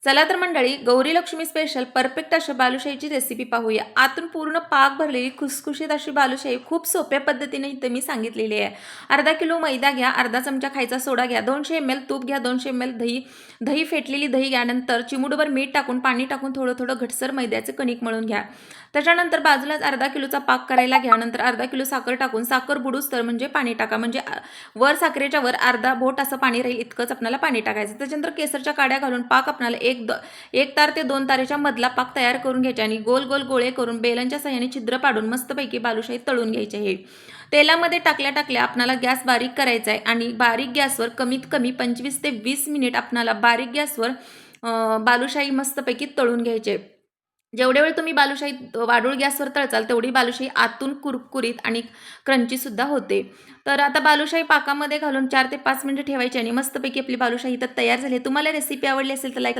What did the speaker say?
चला तर मंडळी, गौरी लक्ष्मी स्पेशल परफेक्ट अशा बालुशाहीची रेसिपी पाहूया. आतून पूर्ण पाक भरलेली खुसखुशीत अशी बालुशाही खूप सोप्या पद्धतीने इथे मी सांगितलेली आहे. अर्धा किलो मैदा घ्या, अर्धा चमचा खायचा सोडा घ्या, 200 ml तूप घ्या, 200 ml दही दही फेटलेली दही घ्या. नंतर चिमूटभर मीठ टाकून पाणी टाकून थोडं थोडं घटसर मैद्याचे कणिक मळून घ्या. त्याच्यानंतर बाजूलाच अर्धा किलोचा पाक करायला घ्या. नंतर अर्धा किलो साखर टाकून साखर बुडूस तर म्हणजे पाणी टाका. म्हणजे वर साखरेच्या वर अर्धा बोट असं पाणी राहील इतकंच आपल्याला पाणी टाकायचं. त्याच्यानंतर केसरच्या काड्या घालून पाक आपल्याला एक तार ते 2 तारेच्या मधला पाक तयार करून घ्यायचे आणि गोल गोल गोळे करून बेलनच्या साहाय्याने छिद्र पाडून मस्तपैकी बालुशाही तळून घ्यायचे आहे. तेलामध्ये टाकल्या टाकल्या आपल्याला गॅस बारीक करायचा आहे आणि बारीक गॅसवर कमीत कमी 25 ते 20 मिनिट आपल्याला बारीक गॅसवर बालुशाही मस्तपैकी तळून घ्यायचे. जेवढे वेळ तुम्ही बालुशाही वाढूळ गॅसवर तळचाल तेवढी बालुशाही आतून कुरकुरीत आणि क्रंची सुद्धा होते. तर आता बालुशाही पाकामध्ये घालून 4 ते 5 मिनिटं ठेवायची आणि मस्तपैकी आपली बालुशाही तर तयार झाली. तुम्हाला रेसिपी आवडली असेल तर लाईक